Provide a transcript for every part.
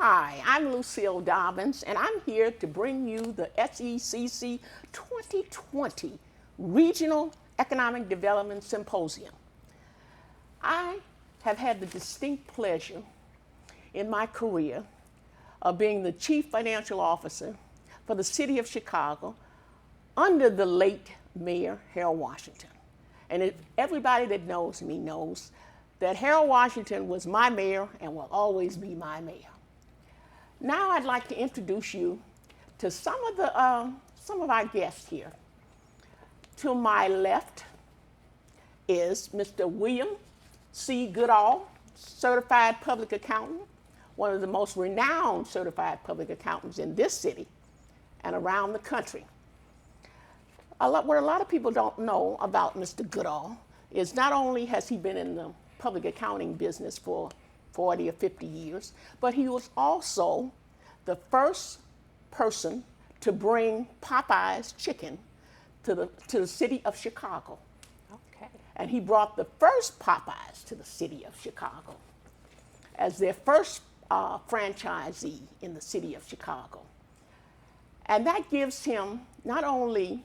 Hi, I'm Lucille Dobbins, and I'm here to bring you the SECC 2020 Regional Economic Development Symposium. I have had the distinct pleasure in my career of being the Chief Financial Officer for the City of Chicago under the late Mayor Harold Washington. And everybody that knows me knows that Harold Washington was my mayor and will always be my mayor. Now I'd like to introduce you to some of our guests here. To my left is Mr. William C. Goodall, certified public accountant, one of the most renowned certified public accountants in this city and around the country. What a lot of people don't know about Mr. Goodall is not only has he been in the public accounting business for 40 or 50 years, but he was also the first person to bring Popeye's chicken to the city of Chicago. Okay. And he brought the first Popeyes to the city of Chicago as their first franchisee in the city of Chicago. And that gives him not only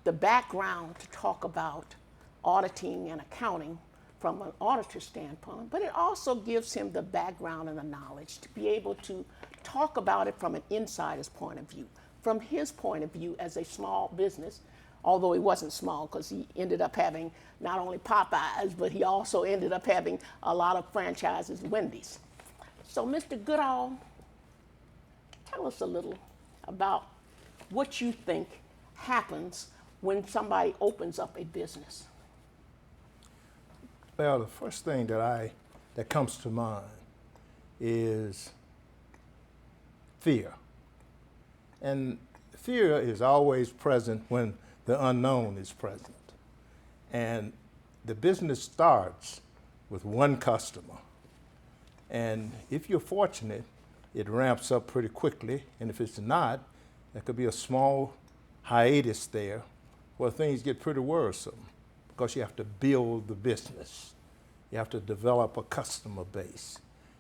the background to talk about auditing and accounting from an auditor standpoint, but it also gives him the background and the knowledge to be able to talk about it from an insider's point of view, from his point of view as a small business, although he wasn't small because he ended up having not only Popeyes, but he also ended up having a lot of franchises, Wendy's. So Mr. Goodall, tell us a little about what you think happens when somebody opens up a business. Well, the first thing that comes to mind is fear. And fear is always present when the unknown is present. And the business starts with one customer. And if you're fortunate, it ramps up pretty quickly. And if it's not, there could be a small hiatus there where things get pretty worrisome, because you have to build the business. You have to develop a customer base.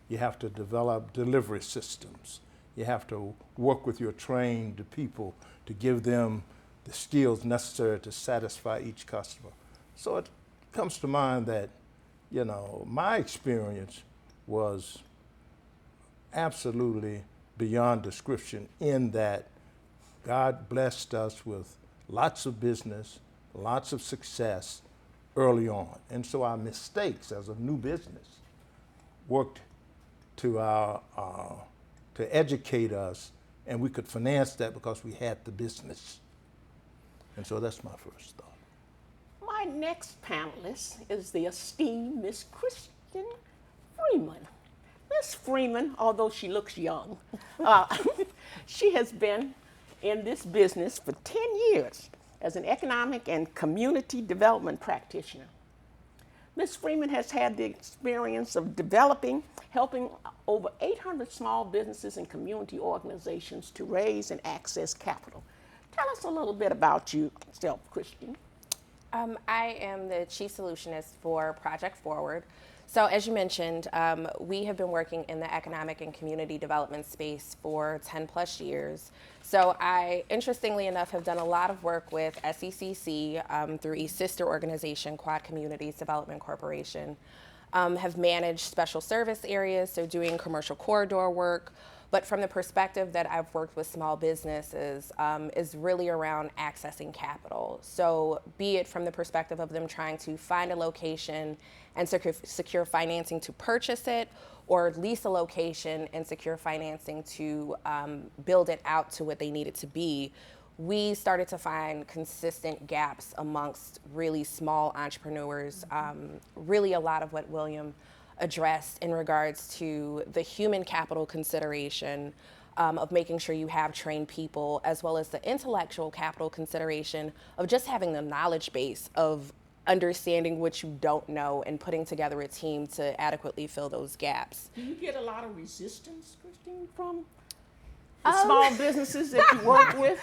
You have to develop delivery systems. You have to work with your trained people to give them the skills necessary to satisfy each customer. So it comes to mind that, my experience was absolutely beyond description in that God blessed us with lots of business, lots of success early on. And so our mistakes as a new business worked to educate us, and we could finance that because we had the business. And so that's my first thought. My next panelist is the esteemed Miss Christian Freeman. Miss Freeman, although she looks young, she has been in this business for 10 years as an economic and community development practitioner. Ms. Freeman has had the experience of helping over 800 small businesses and community organizations to raise and access capital. Tell us a little bit about yourself, Christian. I am the Chief Solutionist for Project Forward. So as you mentioned, we have been working in the economic and community development space for 10 plus years. So I, interestingly enough, have done a lot of work with SECC through a sister organization, Quad Communities Development Corporation, have managed special service areas, so doing commercial corridor work. But from the perspective that I've worked with small businesses is really around accessing capital. So be it from the perspective of them trying to find a location and secure financing to purchase it, or lease a location and secure financing to build it out to what they need it to be. We started to find consistent gaps amongst really small entrepreneurs, really a lot of what William addressed in regards to the human capital consideration of making sure you have trained people, as well as the intellectual capital consideration of just having the knowledge base of understanding what you don't know and putting together a team to adequately fill those gaps. Do you get a lot of resistance, Christine, from the small businesses that you work with?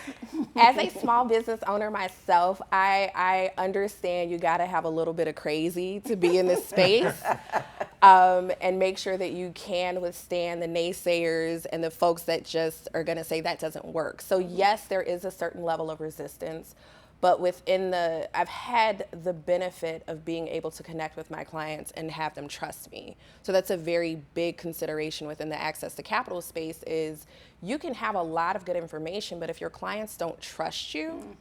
As a small business owner myself, I understand you got to have a little bit of crazy to be in this space. and make sure that you can withstand the naysayers and the folks that just are going to say that doesn't work. So yes, there is a certain level of resistance, but I've had the benefit of being able to connect with my clients and have them trust me. So that's a very big consideration within the access to capital space is you can have a lot of good information, but if your clients don't trust you,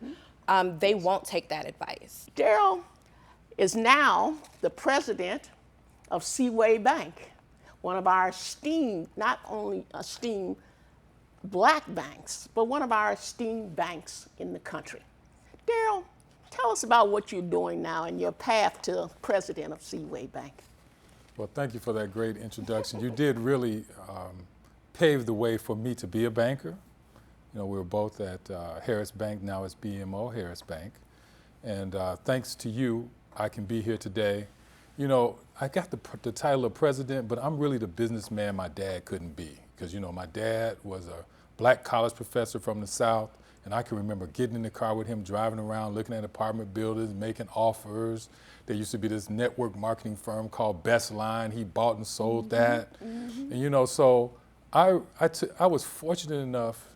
they won't take that advice. Daryl is now the president of Seaway Bank, one of our esteemed, not only esteemed black banks, but one of our esteemed banks in the country. Daryl, tell us about what you're doing now and your path to president of Seaway Bank. Well, thank you for that great introduction. You did really pave the way for me to be a banker. You know, we were both at Harris Bank, now it's BMO Harris Bank. And thanks to you, I can be here today. You know, I got the title of president, but I'm really the businessman my dad couldn't be. Because, you know, my dad was a black college professor from the South. And I can remember getting in the car with him, driving around, looking at apartment buildings, making offers. There used to be this network marketing firm called Best Line. He bought and sold that. And, you know, so I was fortunate enough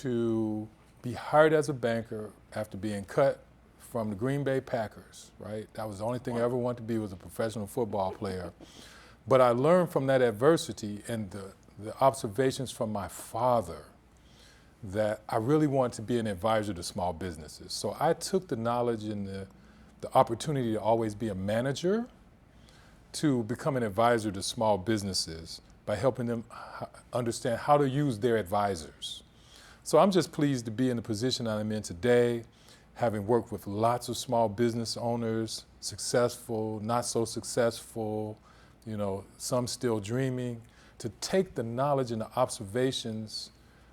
to be hired as a banker after being cut from the Green Bay Packers, right? That was the only thing I ever wanted to be, was a professional football player. But I learned from that adversity and the observations from my father that I really wanted to be an advisor to small businesses. So I took the knowledge and the opportunity to always be a manager to become an advisor to small businesses by helping them understand how to use their advisors. So I'm just pleased to be in the position that I'm in today, having worked with lots of small business owners, successful, not so successful, you know, some still dreaming, to take the knowledge and the observations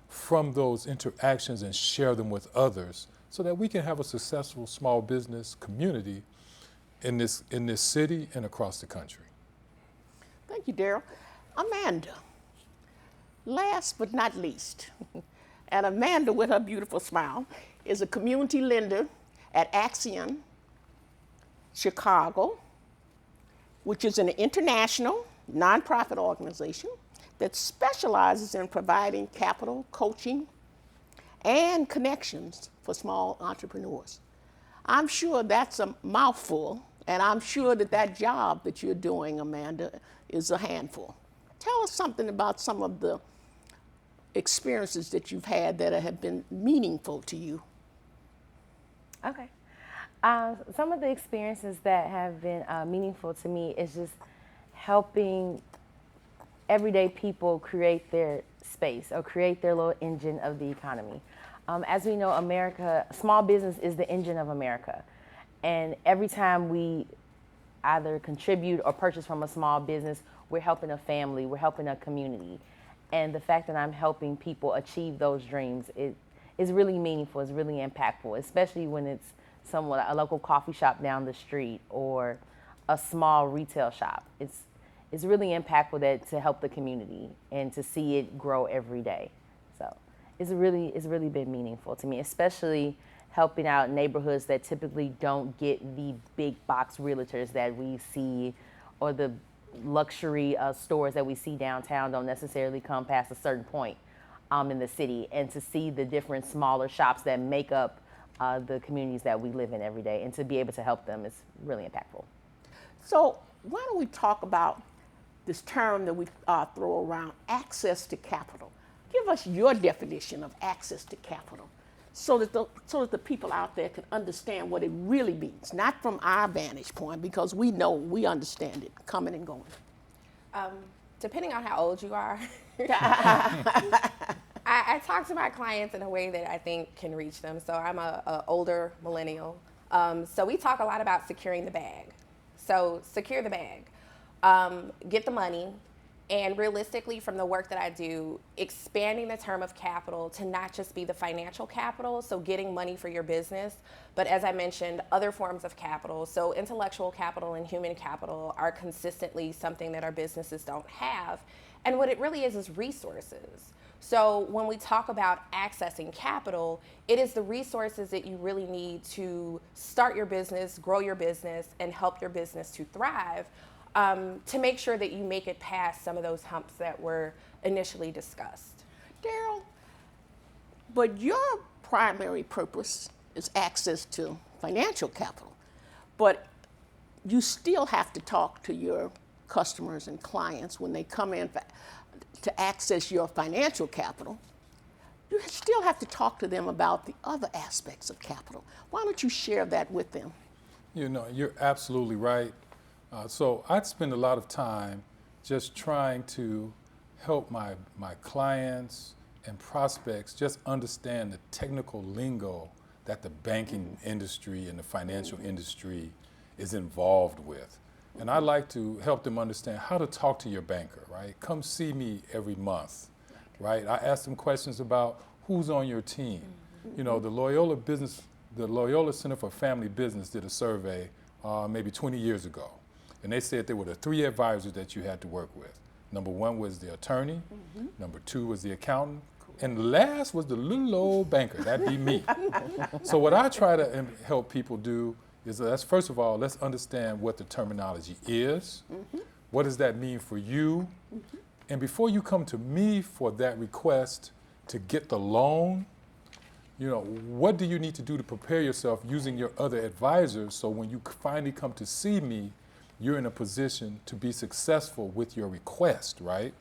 from those interactions and share them with others so that we can have a successful small business community in this city and across the country. Thank you, Daryl. Amanda, last but not least, and Amanda with her beautiful smile is a community lender at Axion, Chicago, which is an international nonprofit organization that specializes in providing capital, coaching, and connections for small entrepreneurs. I'm sure that's a mouthful, and I'm sure that job that you're doing, Amanda, is a handful. Tell us something about some of the experiences that you've had that have been meaningful to you. Okay. Some of the experiences that have been meaningful to me is just helping everyday people create their space or create their little engine of the economy. As we know, small business is the engine of America. And every time we either contribute or purchase from a small business, we're helping a family, we're helping a community. And the fact that I'm helping people achieve those dreams is really meaningful, it's really impactful, especially when it's a local coffee shop down the street or a small retail shop. It's really impactful to help the community and to see it grow every day. So it's really been meaningful to me, especially helping out neighborhoods that typically don't get the big box realtors that we see, or the luxury stores that we see downtown don't necessarily come past a certain point in the city, and to see the different smaller shops that make up the communities that we live in every day, and to be able to help them is really impactful. So why don't we talk about this term that we throw around, access to capital. Give us your definition of access to capital so that the people out there can understand what it really means, not from our vantage point, because we understand it coming and going. Depending on how old you are, I talk to my clients in a way that I think can reach them. So I'm a older millennial. So we talk a lot about securing the bag. So secure the bag. Get the money, and realistically, from the work that I do, expanding the term of capital to not just be the financial capital, so getting money for your business, but as I mentioned, other forms of capital. So intellectual capital and human capital are consistently something that our businesses don't have, and what it really is resources. So when we talk about accessing capital, it is the resources that you really need to start your business, grow your business, and help your business to thrive. to make sure that you make it past some of those humps that were initially discussed. Daryl, but your primary purpose is access to financial capital, but you still have to talk to your customers and clients when they come in to access your financial capital. You still have to talk to them about the other aspects of capital. Why don't you share that with them? You know, you're absolutely right. So I'd spend a lot of time just trying to help my clients and prospects just understand the technical lingo that the banking industry and the financial industry is involved with. And I like to help them understand how to talk to your banker, right? Come see me every month, right? I ask them questions about who's on your team. You know, the Loyola Center for Family Business did a survey maybe 20 years ago. And they said there were the 3 advisors that you had to work with. Number 1 was the attorney, number 2 was the accountant, and the last was the little old banker, that'd be me. So what I try to help people do is first of all, let's understand what the terminology is. What does that mean for you? And before you come to me for that request to get the loan, you know, what do you need to do to prepare yourself using your other advisors so when you finally come to see me, you're in a position to be successful with your request, right?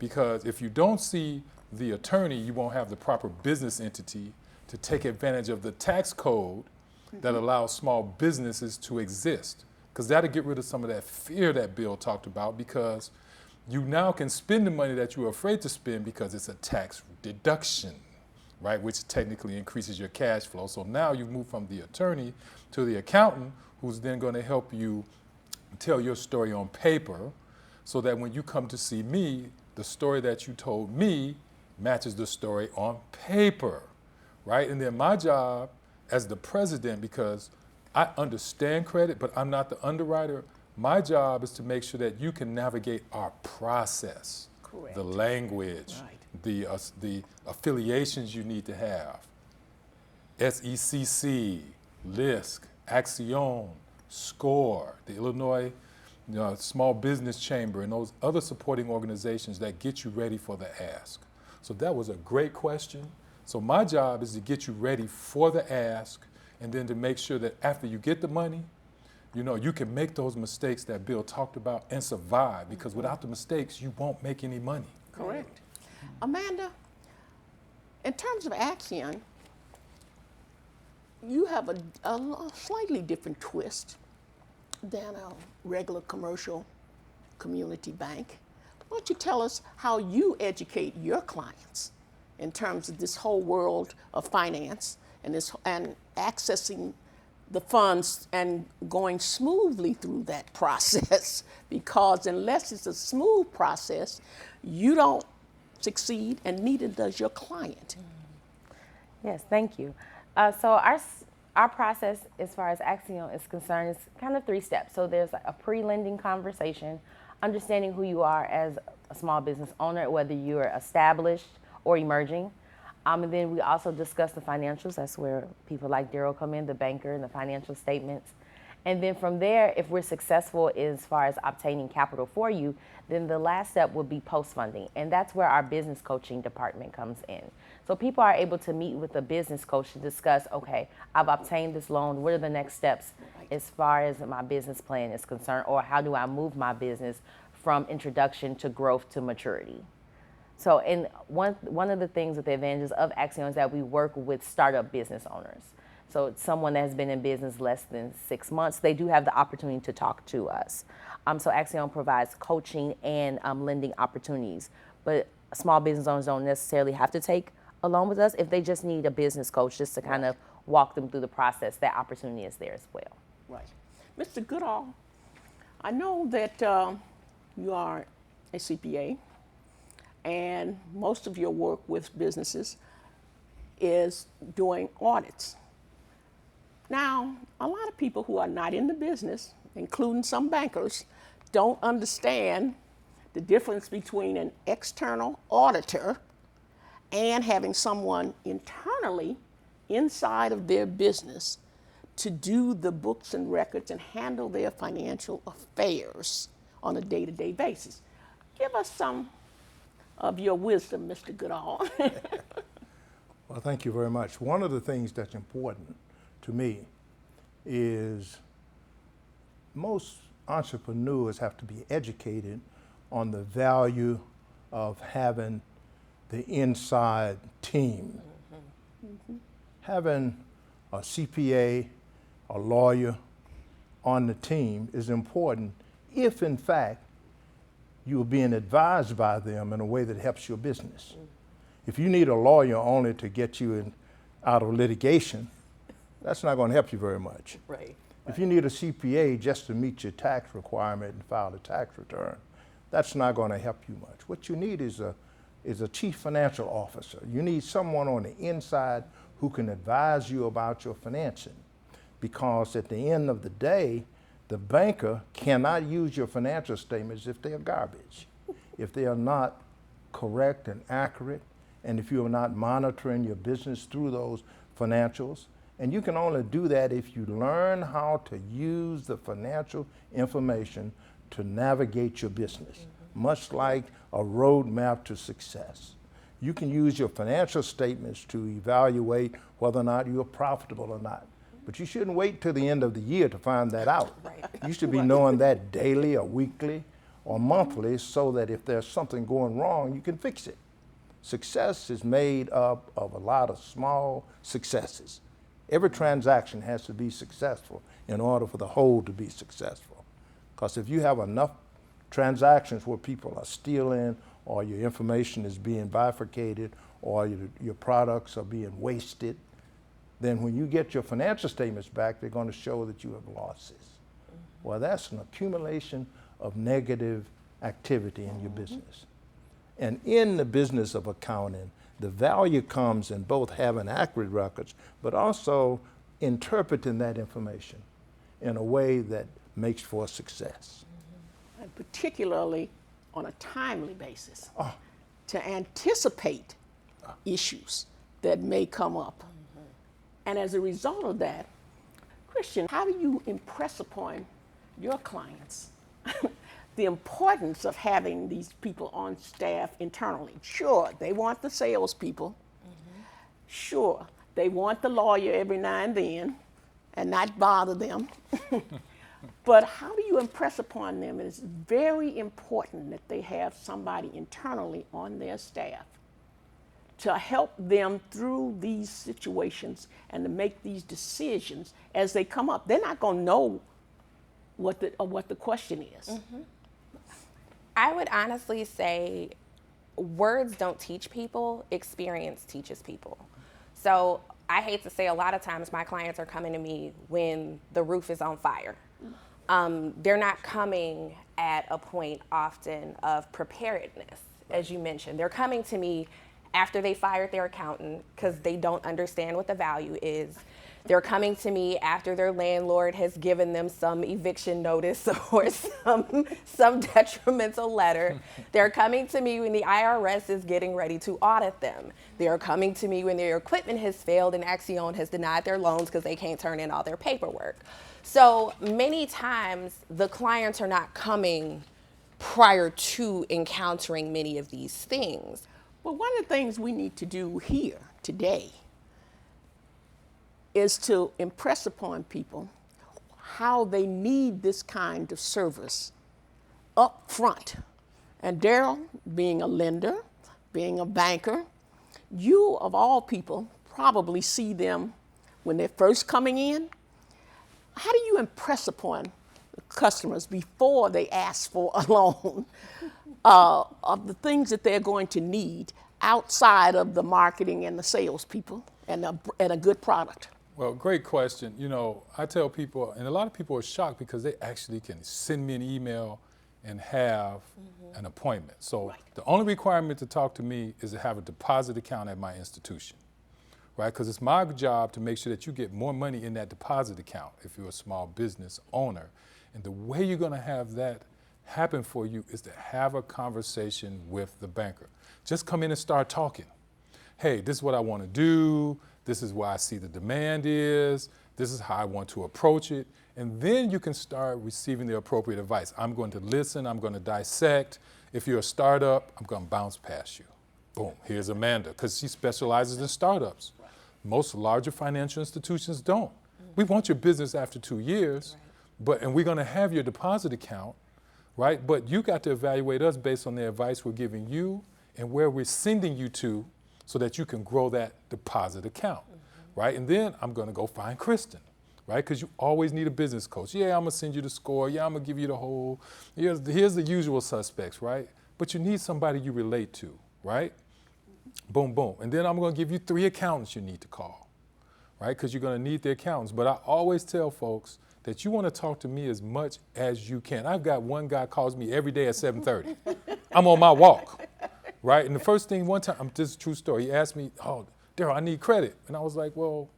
Because if you don't see the attorney, you won't have the proper business entity to take advantage of the tax code that allows small businesses to exist. Because that'll get rid of some of that fear that Bill talked about, because you now can spend the money that you were afraid to spend because it's a tax deduction, right? Which technically increases your cash flow. So now you move from the attorney to the accountant, who's then going to help you tell your story on paper so that when you come to see me, the story that you told me matches the story on paper, right? And then my job as the president, because I understand credit, but I'm not the underwriter, my job is to make sure that you can navigate our process, Correct. the language, Right. the affiliations you need to have, SECC, LISC, Axion, SCORE, the Illinois Small Business Chamber, and those other supporting organizations that get you ready for the ask. So that was a great question. So my job is to get you ready for the ask, and then to make sure that after you get the money, you know, you can make those mistakes that Bill talked about and survive, because without the mistakes, you won't make any money. Correct. Amanda, in terms of Axion, you have a slightly different twist than a regular commercial community bank. Why don't you tell us how you educate your clients in terms of this whole world of finance and accessing the funds and going smoothly through that process? Because unless it's a smooth process, you don't succeed, and neither does your client. Yes, thank you. So our process, as far as Axion is concerned, is kind of 3 steps. So there's a pre-lending conversation, understanding who you are as a small business owner, whether you're established or emerging. And then we also discuss the financials. That's where people like Daryl come in, the banker and the financial statements. And then from there, if we're successful as far as obtaining capital for you, then the last step would be post-funding. And that's where our business coaching department comes in. So people are able to meet with a business coach to discuss, okay, I've obtained this loan. What are the next steps as far as my business plan is concerned? Or how do I move my business from introduction to growth to maturity? So and one of the things with the advantages of Axion is that we work with startup business owners. So someone that has been in business less than 6 months, they do have the opportunity to talk to us. So Axion provides coaching and lending opportunities, but small business owners don't necessarily have to take a loan with us. If they just need a business coach just to kind of walk them through the process, that opportunity is there as well. Right. Mr. Goodall, I know that you are a CPA, and most of your work with businesses is doing audits. Now, a lot of people who are not in the business, including some bankers, don't understand the difference between an external auditor and having someone internally inside of their business to do the books and records and handle their financial affairs. on a day-to-day basis. Give us some of your wisdom, Mr. Goodall. Well, thank you very much. One of the things that's important to me is most entrepreneurs have to be educated on the value of having the inside team. Having a CPA, a lawyer on the team is important if, in fact, you are being advised by them in a way that helps your business. If you need a lawyer only to get you out of litigation, that's not going to help you very much. Right. If you need a CPA just to meet your tax requirement and file a tax return, that's not going to help you much. What you need is a chief financial officer. You need someone on the inside who can advise you about your financing. Because at the end of the day, the banker cannot use your financial statements if they are garbage, if they are not correct and accurate, and if you are not monitoring your business through those financials. And you can only do that if you learn how to use the financial information to navigate your business, much like a roadmap to success. You can use your financial statements to evaluate whether or not you're profitable or not. But you shouldn't wait till the end of the year to find that out. Right. You should be knowing that daily or weekly or monthly so that if there's something going wrong, you can fix it. Success is made up of a lot of small successes. Every transaction has to be successful in order for the whole to be successful. Because if you have enough transactions where people are stealing or your information is being bifurcated or your products are being wasted, then when you get your financial statements back, they're going to show that you have losses. Well, that's an accumulation of negative activity in your business. And in the business of accounting, the value comes in both having accurate records, but also interpreting that information in a way that makes for success. And particularly on a timely basis, to anticipate issues that may come up. And as a result of that, Christian, how do you impress upon your clients the importance of having these people on staff internally? Sure, they want the salespeople. Sure, they want the lawyer every now and then and not bother them. But how do you impress upon them? It's very important that they have somebody internally on their staff to help them through these situations and to make these decisions as they come up. They're not going to know what the question is. I would honestly say words don't teach people, experience teaches people. So I hate to say a lot of times my clients are coming to me when the roof is on fire. They're not coming at a point often of preparedness, as you mentioned. They're coming to me after they fired their accountant because they don't understand what the value is. They're coming to me after their landlord has given them some eviction notice or some detrimental letter. They're coming to me when the IRS is getting ready to audit them. They're coming to me when their equipment has failed and Axion has denied their loans because they can't turn in all their paperwork. So many times the clients are not coming prior to encountering many of these things. Well, one of the things we need to do here today is to impress upon people how they need this kind of service up front. And Daryl, being a lender, being a banker, you of all people probably see them when they're first coming in. How do you impress upon the customers before they ask for a loan of the things that they're going to need outside of the marketing and the salespeople and a good product? Well, great question. You know, I tell people, and a lot of people are shocked because they actually can send me an email and have an appointment. So the only requirement to talk to me is to have a deposit account at my institution, right? Because it's my job to make sure that you get more money in that deposit account if you're a small business owner. And the way you're going to have that happen for you is to have a conversation with the banker. Just come in and start talking. Hey, this is what I want to do. This is where I see the demand is. This is how I want to approach it. And then you can start receiving the appropriate advice. I'm going to listen, I'm going to dissect. If you're a startup, I'm going to bounce past you. Boom, here's Amanda, because she specializes in startups. Most larger financial institutions don't. We want your business after 2 years, and we're going to have your deposit account, right? But you got to evaluate us based on the advice we're giving you and where we're sending you to so that you can grow that deposit account, right? And then I'm going to go find Kristen, right? Because you always need a business coach. Yeah, I'm going to send you the score. Yeah, I'm going to give you the whole, here's the usual suspects, right? But you need somebody you relate to, right? Boom, boom. And then I'm going to give you 3 accountants you need to call, right? Because you're going to need the accountants. But I always tell folks that you want to talk to me as much as you can. I've got one guy calls me every day at 7:30. I'm on my walk, right? And the first thing one time, this is a true story, he asked me, oh, Daryl, I need credit. And I was like, well,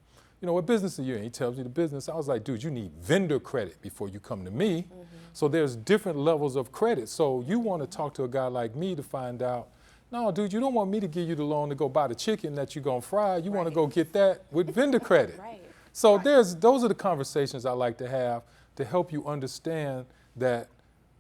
you know, what business are you in? He tells me the business. I was like, dude, you need vendor credit before you come to me. So there's different levels of credit. So you want to talk to a guy like me to find out, no, dude, you don't want me to give you the loan to go buy the chicken that you're going to fry. You want to go get that with vendor credit. So those are the conversations I like to have to help you understand that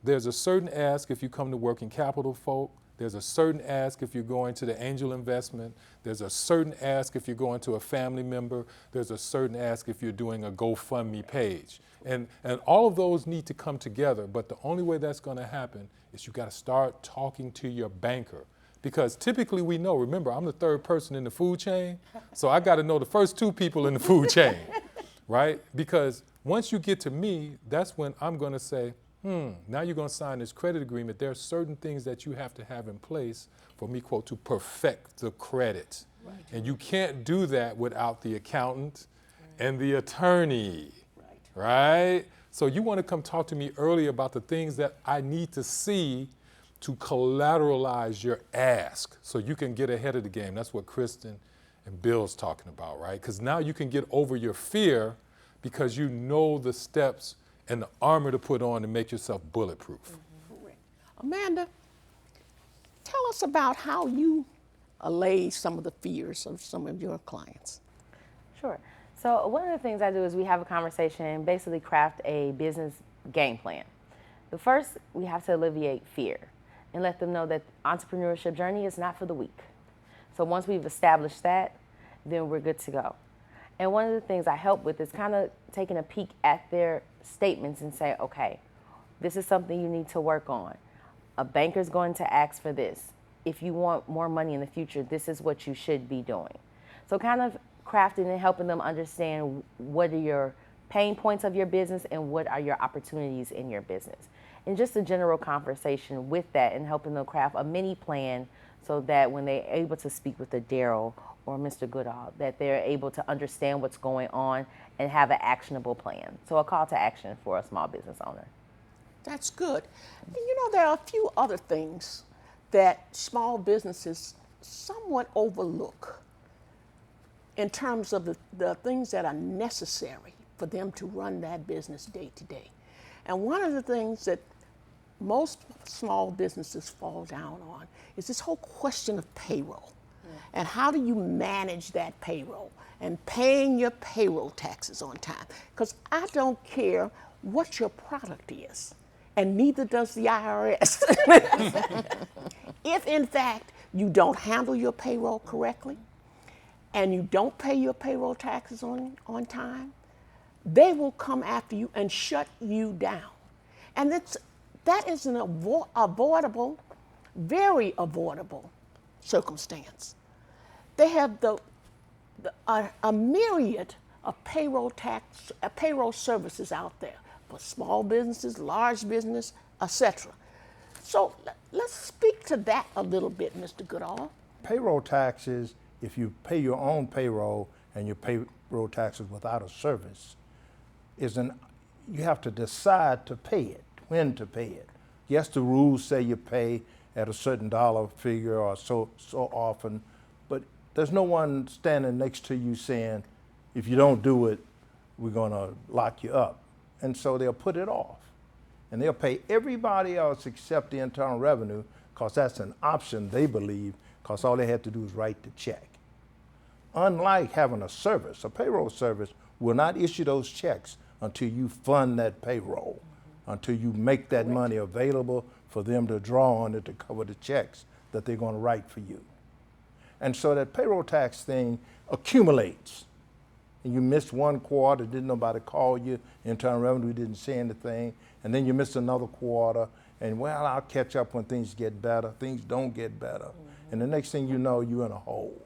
there's a certain ask if you come to working capital folk. There's a certain ask if you're going to the angel investment. There's a certain ask if you're going to a family member. There's a certain ask if you're doing a GoFundMe page. And all of those need to come together. But the only way that's going to happen is you got to start talking to your banker. Because typically we know, remember, I'm the 3rd person in the food chain, so I got to know the first 2 people in the food chain, right? Because once you get to me, that's when I'm going to say, now you're going to sign this credit agreement. There are certain things that you have to have in place for me, quote, to perfect the credit. Right. And you can't do that without the accountant and the attorney, right? So you want to come talk to me early about the things that I need to see to collateralize your ask so you can get ahead of the game. That's what Kristen and Bill's talking about, right? Because now you can get over your fear because you know the steps and the armor to put on to make yourself bulletproof. Correct. Amanda, tell us about how you allay some of the fears of some of your clients. Sure. So one of the things I do is we have a conversation and basically craft a business game plan. The first, we have to alleviate fear and let them know that entrepreneurship journey is not for the weak. So once we've established that, then we're good to go. And one of the things I help with is kind of taking a peek at their statements and say, okay, this is something you need to work on. A banker's going to ask for this. If you want more money in the future, this is what you should be doing. So kind of crafting and helping them understand what are your pain points of your business and what are your opportunities in your business. And just a general conversation with that and helping them craft a mini plan so that when they're able to speak with a Daryl or Mr. Goodall, that they're able to understand what's going on and have an actionable plan. So a call to action for a small business owner. That's good. And you know, there are a few other things that small businesses somewhat overlook in terms of the things that are necessary for them to run that business day to day. And one of the things that most small businesses fall down on is this whole question of payroll. And how do you manage that payroll and paying your payroll taxes on time? Because I don't care what your product is, and neither does the IRS. If in fact you don't handle your payroll correctly and you don't pay your payroll taxes on time, they will come after you and shut you down. And that is an avoidable, very avoidable circumstance. They have a myriad of payroll services out there for small businesses, large business, etc. So let's speak to that a little bit, Mr. Goodall. Payroll taxes, if you pay your own payroll and you pay payroll taxes without a service, you have to decide to pay it, when to pay it. Yes, the rules say you pay at a certain dollar figure or so often, but there's no one standing next to you saying, if you don't do it, we're gonna lock you up. And so they'll put it off. And they'll pay everybody else except the Internal Revenue, because that's an option, they believe, because all they have to do is write the check. Unlike having a service, a payroll service, will not issue those checks until you fund that payroll, until you make that money available for them to draw on it to cover the checks that they're going to write for you. And so that payroll tax thing accumulates. And you missed one quarter, didn't nobody call you, Internal Revenue didn't say anything, and then you missed another quarter, and well, I'll catch up when things get better. Things don't get better. And the next thing you know, you're in a hole.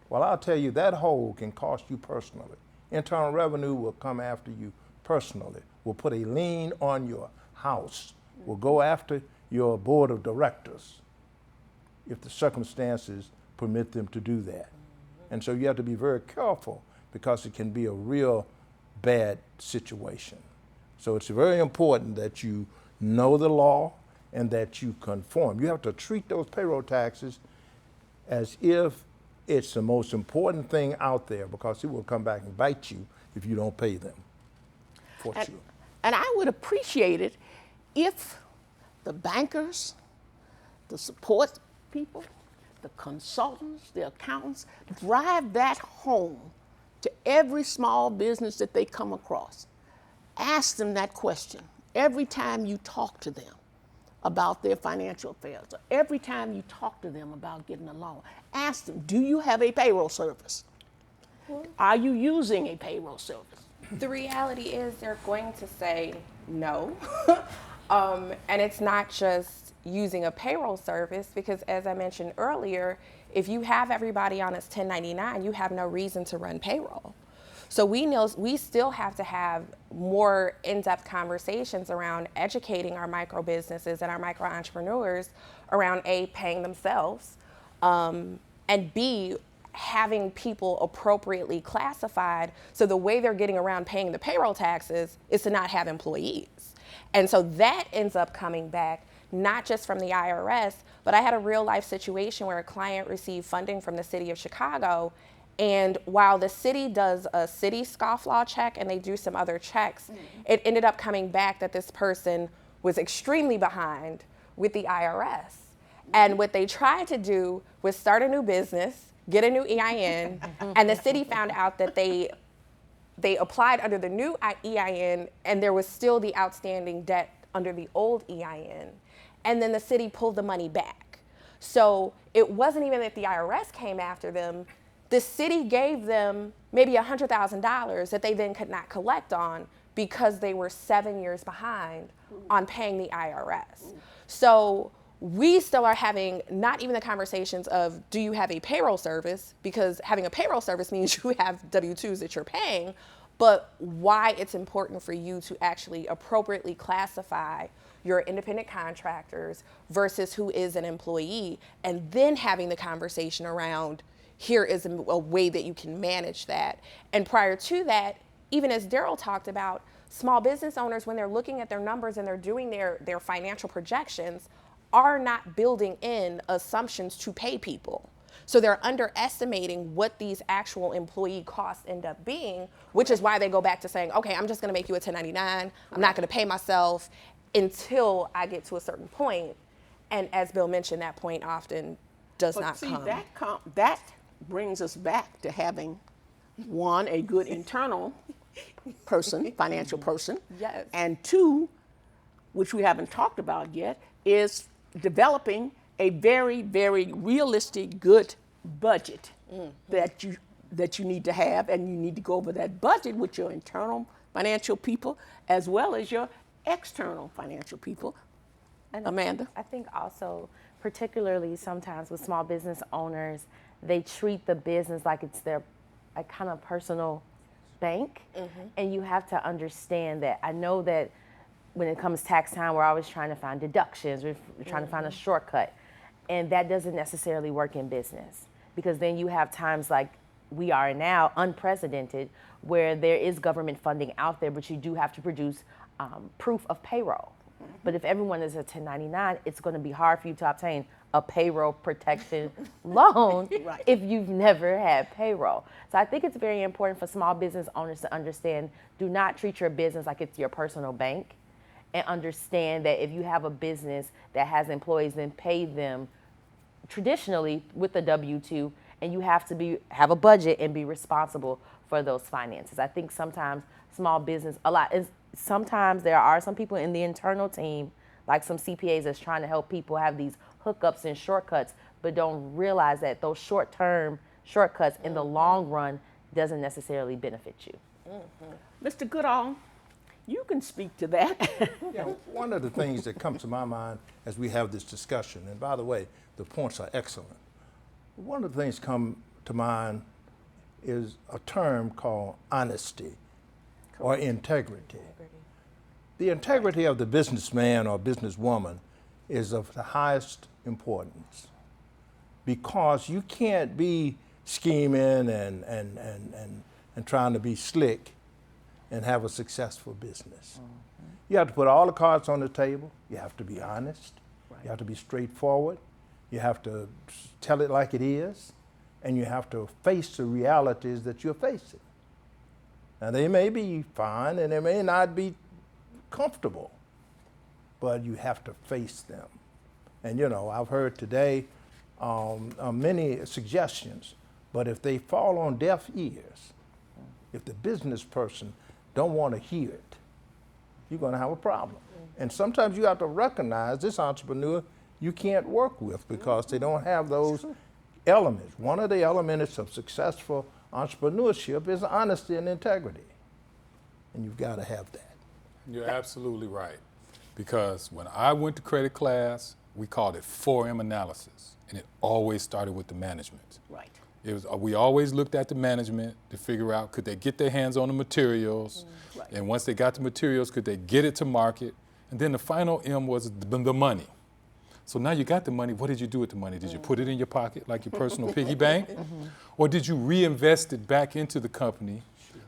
Well, I'll tell you, that hole can cost you personally. Internal Revenue will come after you personally, will put a lien on your house, will go after your board of directors if the circumstances permit them to do that. And so you have to be very careful because it can be a real bad situation. So it's very important that you know the law and that you conform. You have to treat those payroll taxes as if it's the most important thing out there because it will come back and bite you if you don't pay them. For sure. And I would appreciate it if the bankers, the support people, the consultants, the accountants, drive that home to every small business that they come across. Ask them that question every time you talk to them about their financial affairs, or every time you talk to them about getting a loan. Ask them, do you have a payroll service? Are you using a payroll service? The reality is they're going to say no. And it's not just using a payroll service, because as I mentioned earlier, if you have everybody on a 1099, you have no reason to run payroll. So we still have to have more in-depth conversations around educating our micro businesses and our micro entrepreneurs around A, paying themselves, and B, having people appropriately classified so the way they're getting around paying the payroll taxes is to not have employees. And so that ends up coming back not just from the IRS, but I had a real life situation where a client received funding from the city of Chicago, and while the city does a city scofflaw check and they do some other checks, it ended up coming back that this person was extremely behind with the IRS. And what they tried to do was start a new business, get a new EIN, and the city found out that they applied under the new EIN and there was still the outstanding debt under the old EIN. And then the city pulled the money back. So it wasn't even that the IRS came after them. The city gave them maybe $100,000 that they then could not collect on because they were 7 years behind on paying the IRS. So we still are having not even the conversations of, do you have a payroll service? Because having a payroll service means you have W-2s that you're paying, but why it's important for you to actually appropriately classify your independent contractors versus who is an employee, and then having the conversation around, here is a way that you can manage that. And prior to that, even as Daryl talked about, small business owners, when they're looking at their numbers and they're doing their financial projections, are not building in assumptions to pay people. So they're underestimating what these actual employee costs end up being, which is why they go back to saying, okay, I'm just gonna make you a 1099, I'm not gonna pay myself until I get to a certain point. And as Bill mentioned, that point often does not come. That brings us back to having, one, a good internal person, financial person. Yes. And two, which we haven't talked about yet, is developing a very, very realistic, good budget that you need to have, and you need to go over that budget with your internal financial people as well as your external financial people. And Amanda? I think also, particularly sometimes with small business owners, they treat the business like it's their kind of personal bank. And you have to understand that. I know that when it comes tax time, we're always trying to find deductions, we're trying to find a shortcut. And that doesn't necessarily work in business, because then you have times like we are now, unprecedented, where there is government funding out there, but you do have to produce proof of payroll. But if everyone is a 1099, it's going to be hard for you to obtain a payroll protection loan if you've never had payroll. So I think it's very important for small business owners to understand, do not treat your business like it's your personal bank, and understand that if you have a business that has employees, then pay them traditionally with a W-2, and you have to have a budget and be responsible for those finances. I think sometimes small business, sometimes there are some people in the internal team, like some CPAs that's trying to help people have these hookups and shortcuts, but don't realize that those short-term shortcuts in the long run doesn't necessarily benefit you. Mr. Goodall, you can speak to that. Yeah, one of the things that comes to my mind as we have this discussion, and by the way, the points are excellent. One of the things come to mind is a term called honesty or integrity. The integrity of the businessman or businesswoman is of the highest importance, because you can't be scheming and trying to be slick and have a successful business. You have to put all the cards on the table. You have to be honest. You have to be straightforward. You have to tell it like it is, and you have to face the realities that you're facing. Now, they may be fine and they may not be comfortable, but you have to face them. And you know, I've heard today many suggestions, but if they fall on deaf ears, if the business person don't want to hear it, you're going to have a problem. And sometimes you have to recognize this entrepreneur you can't work with because they don't have those elements. One of the elements of successful entrepreneurship is honesty and integrity. And you've got to have that. You're absolutely right. Because when I went to credit class, we called it 4M analysis. And it always started with the management. Right. It was, we always looked at the management to figure out, could they get their hands on the materials? Right. And once they got the materials, could they get it to market? And then the final M was the money. So now you got the money, what did you do with the money? Did you put it in your pocket like your personal piggy bank? Or did you reinvest it back into the company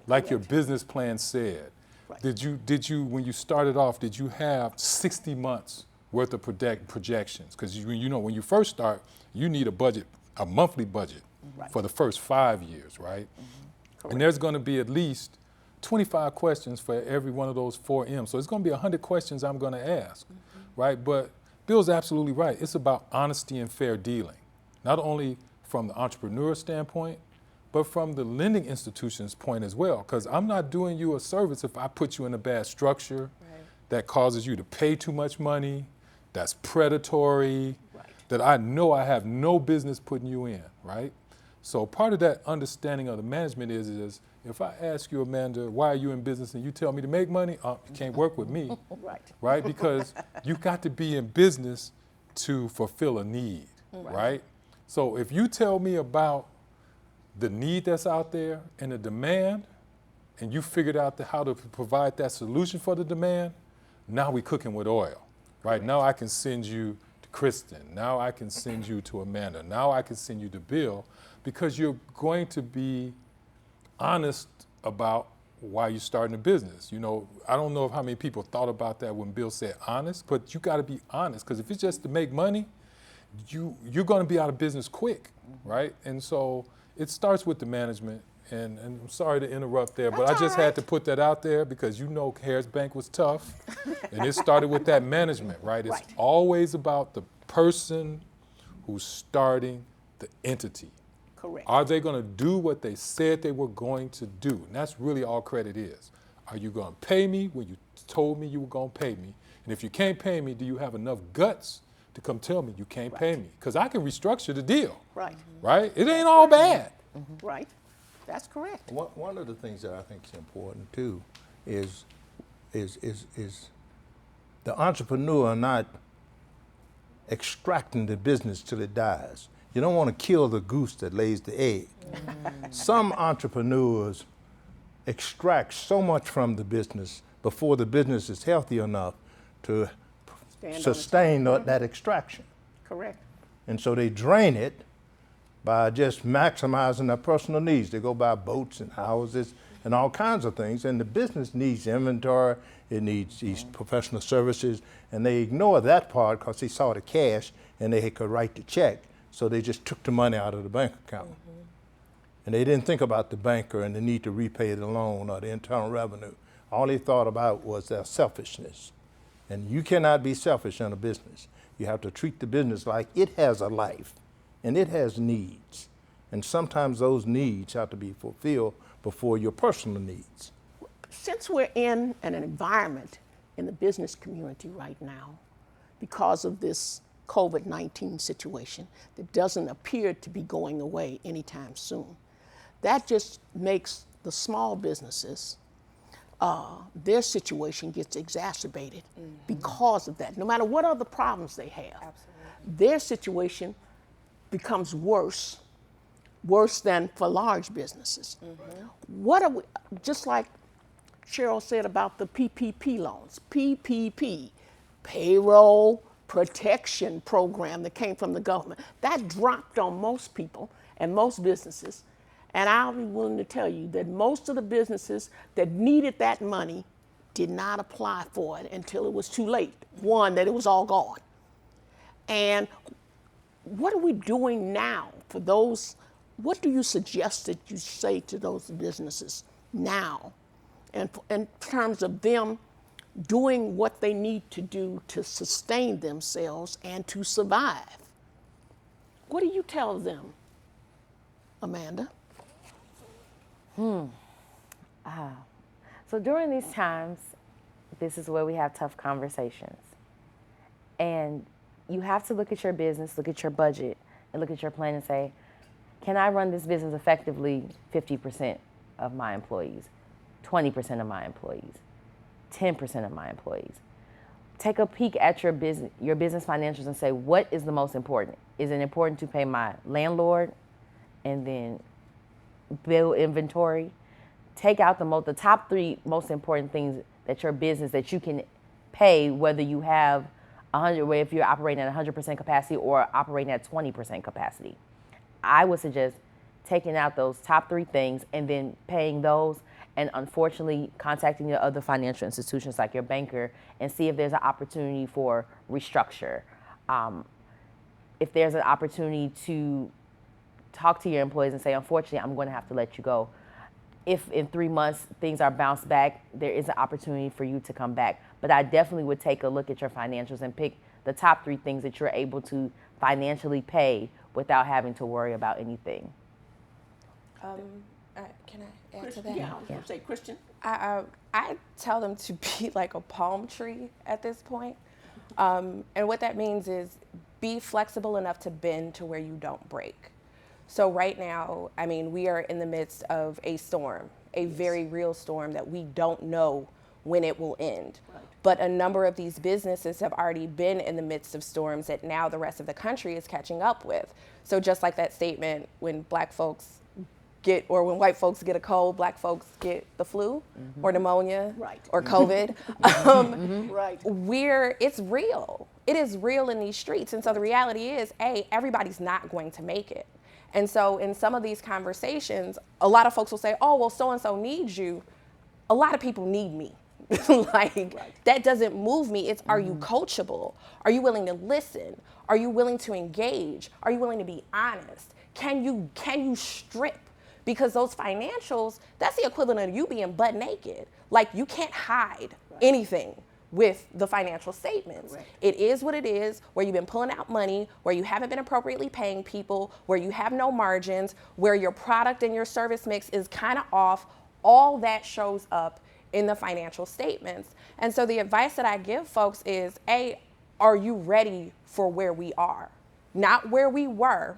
like your business plan said? Right. Did you, when you started off, did you have 60 months worth of projections? Because you know, when you first start, you need a budget, a monthly budget for the first 5 years, right? And there's going to be at least 25 questions for every one of those 4 M's. So it's going to be 100 questions I'm going to ask, right? But Bill's absolutely right. It's about honesty and fair dealing, not only from the entrepreneur standpoint, but from the lending institution's point as well. Because I'm not doing you a service if I put you in a bad structure that causes you to pay too much money, that's predatory, that I know I have no business putting you in, right? So part of that understanding of the management is if I ask you, Amanda, why are you in business, and you tell me to make money, you can't work with me, right? Because you got to be in business to fulfill a need, right? So if you tell me about the need that's out there and the demand, and you figured out how to provide that solution for the demand, now we cooking with oil, right? Now I can send you to Kristen. Now I can send you to Amanda. Now I can send you to Bill, because you're going to be honest about why you're starting a business. You know, I don't know how many people thought about that when Bill said honest, but you got to be honest, because if it's just to make money, you're going to be out of business quick, right? And so it starts with the management. And I'm sorry to interrupt there, but I just had to put that out there because you know Harris Bank was tough, and it started with that management, right? It's always about the person who's starting the entity. Correct. Are they going to do what they said they were going to do? And that's really all credit is. Are you going to pay me when you told me you were going to pay me? And if you can't pay me, do you have enough guts to come tell me you can't pay me? Because I can restructure the deal. Right. Right? It ain't all bad. Right. That's correct. One of the things that I think is important too is the entrepreneur not extracting the business till it dies. You don't want to kill the goose that lays the egg. Some entrepreneurs extract so much from the business before the business is healthy enough to sustain that extraction. Correct. And so they drain it by just maximizing their personal needs. They go buy boats and houses and all kinds of things. And the business needs inventory, it needs these professional services, and they ignore that part because they saw the cash and they could write the check. So they just took the money out of the bank account. And they didn't think about the banker and the need to repay the loan or the internal revenue. All they thought about was their selfishness. And you cannot be selfish in a business. You have to treat the business like it has a life and it has needs. And sometimes those needs have to be fulfilled before your personal needs. Since we're in an environment in the business community right now, because of this COVID-19 situation that doesn't appear to be going away anytime soon, that just makes the small businesses, their situation gets exacerbated because of that. No matter what other problems they have, their situation becomes worse than for large businesses. What are we, just like Cheryl said about the PPP loans, PPP, payroll protection program that came from the government, that dropped on most people and most businesses. And I'll be willing to tell you that most of the businesses that needed that money did not apply for it until it was too late. One, that it was all gone. And what are we doing now for those? What do you suggest that you say to those businesses now, and in terms of them doing what they need to do to sustain themselves and to survive? What do you tell them, Amanda? So during these times, this is where we have tough conversations. And you have to look at your business, look at your budget, and look at your plan and say, can I run this business effectively 50% of my employees, 20% of my employees, 10% of my employees? Take a peek at your business financials and say, what is the most important? Is it important to pay my landlord and then bill inventory? Take out the top 3 most important things that your business that you can pay, whether you have if you're operating at 100% capacity or operating at 20% capacity. I would suggest taking out those top 3 things and then paying those, and unfortunately contacting your other financial institutions like your banker and see if there's an opportunity for restructure. If there's an opportunity to talk to your employees and say, unfortunately, I'm going to have to let you go. If in 3 months things are bounced back, there is an opportunity for you to come back. But I definitely would take a look at your financials and pick the top 3 things that you're able to financially pay without having to worry about anything. Can I add to that? Yeah, I was going to say, Christian. I tell them to be like a palm tree at this point. And what that means is be flexible enough to bend to where you don't break. So right now, I mean, we are in the midst of a storm, a very real storm that we don't know when it will end. Right. But a number of these businesses have already been in the midst of storms that now the rest of the country is catching up with. So just like that statement, when black folks when white folks get a cold, black folks get the flu or pneumonia or COVID. It's real. It is real in these streets. And so the reality is, everybody's not going to make it. And so in some of these conversations, a lot of folks will say, oh, well, so-and-so needs you. A lot of people need me. That doesn't move me. It's, are you coachable? Are you willing to listen? Are you willing to engage? Are you willing to be honest? Can you strip? Because those financials, that's the equivalent of you being butt naked. Like, you can't hide anything with the financial statements. Right. It is what it is, where you've been pulling out money, where you haven't been appropriately paying people, where you have no margins, where your product and your service mix is kind of off. All that shows up in the financial statements. And so the advice that I give folks is, are you ready for where we are? Not where we were.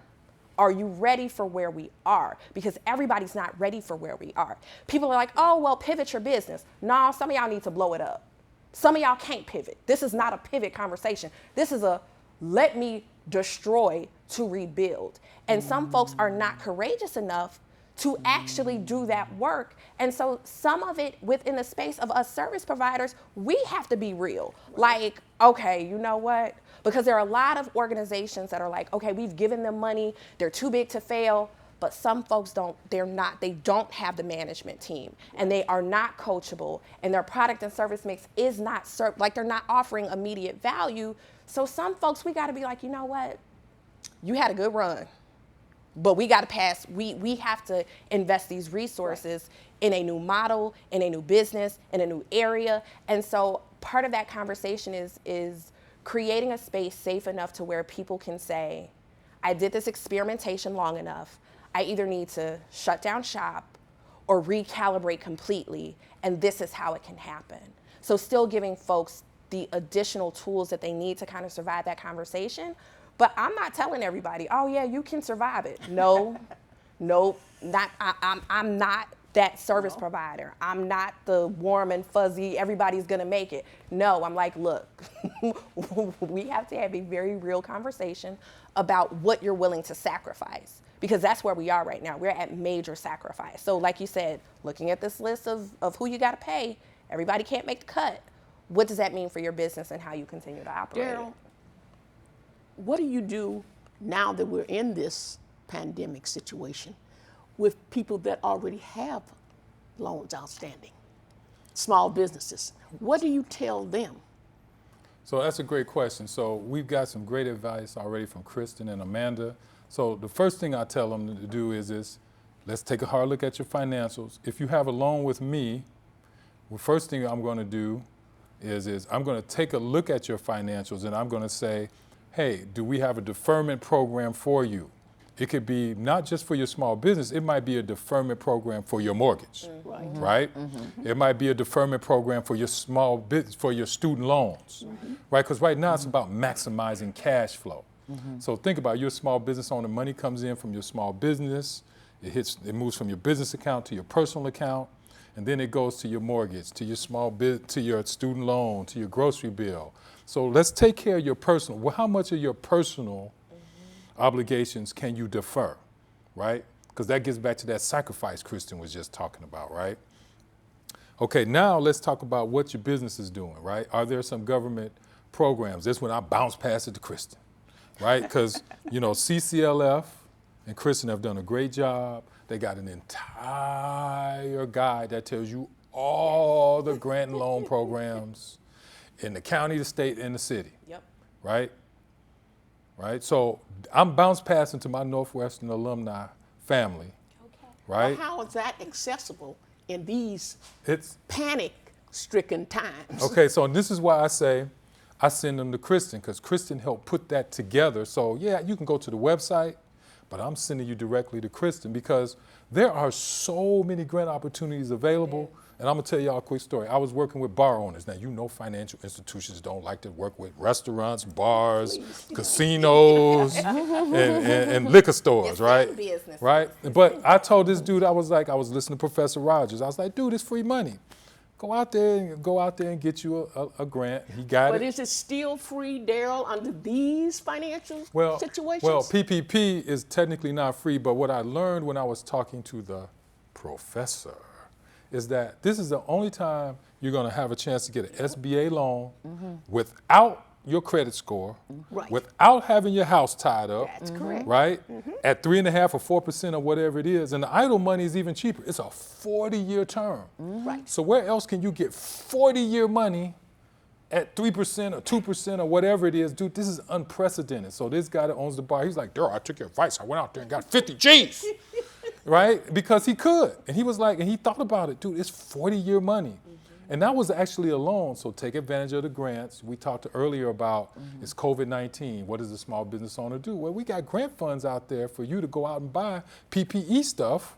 Are you ready for where we are? Because everybody's not ready for where we are. People are like, oh, well, pivot your business. No, some of y'all need to blow it up. Some of y'all can't pivot. This is not a pivot conversation. This is a let me destroy to rebuild. And some folks are not courageous enough to actually do that work. And so some of it within the space of us service providers, we have to be real. Like, okay, you know what? Because there are a lot of organizations that are like, okay, we've given them money, they're too big to fail, but some folks they don't have the management team, and they are not coachable, and their product and service mix is not they're not offering immediate value. So some folks, we gotta be like, you know what? You had a good run, but we gotta pass, we have to invest these resources in a new model, in a new business, in a new area. And so part of that conversation is creating a space safe enough to where people can say, I did this experimentation long enough. I either need to shut down shop or recalibrate completely, and this is how it can happen. So still giving folks the additional tools that they need to kind of survive that conversation. But I'm not telling everybody, oh yeah, you can survive it. No, nope, I'm not that service provider. I'm not the warm and fuzzy, everybody's gonna make it. No, I'm like, look, we have to have a very real conversation about what you're willing to sacrifice, because that's where we are right now. We're at major sacrifice. So like you said, looking at this list of who you gotta pay, everybody can't make the cut. What does that mean for your business and how you continue to operate? Daryl, what do you do now that we're in this pandemic situation with people that already have loans outstanding, small businesses? What do you tell them? So that's a great question. So we've got some great advice already from Kristen and Amanda. So the first thing I tell them to do is let's take a hard look at your financials. If you have a loan with me, the first thing I'm going to do is I'm going to take a look at your financials, and I'm going to say, hey, do we have a deferment program for you? It could be not just for your small business, it might be a deferment program for your mortgage, right? It might be a deferment program for your small business, for your student loans, right? Because right now it's about maximizing cash flow. So think about it, you're a small business owner, money comes in from your small business, it moves from your business account to your personal account, and then it goes to your mortgage, to your to your student loan, to your grocery bill. So let's take care of your personal. Well, how much of your personal obligations can you defer, right? Because that gets back to that sacrifice Kristen was just talking about, right? Okay, now let's talk about what your business is doing, right? Are there some government programs? This one I bounce past it to Kristen, right? Because, you know, CCLF and Kristen have done a great job. They got an entire guide that tells you all the grant and loan programs in the county, the state, and the city, right? Right, so I'm bounced passing to my Northwestern alumni family, right? Well, how is that accessible in these It's panic-stricken times? okay. So this is why I say I send them to Kristen, because Kristen helped put that together. So yeah, you can go to the website, but I'm sending you directly to Kristen because there are so many grant opportunities available. And I'm gonna tell y'all a quick story. I was working with bar owners. Now, you know financial institutions don't like to work with restaurants, bars, casinos, and liquor stores, right? Business. Right? But I told this dude, I was listening to Professor Rogers. I was like, dude, it's free money. Go out there and get you a grant. He got But it. is it still free, Daryl, under these financial situations? Well, PPP is technically not free, but what I learned when I was talking to the professor is that this is the only time you're going to have a chance to get an SBA loan without your credit score, without having your house tied up, That's correct. right? At 3.5% or 4% or whatever it is. And the idle money is even cheaper. It's a 40-year term. Right. So where else can you get 40-year money at 3% or 2% or whatever it is? Dude, this is unprecedented. So this guy that owns the bar, he's like, Daryl, I took your advice. I went out there and got 50 G's. Right? Because he could. And he was like, and he thought about it, dude, it's 40-year money. And that was actually a loan, so take advantage of the grants. We talked earlier about it's COVID-19. What does a small business owner do? Well, we got grant funds out there for you to go out and buy PPE stuff,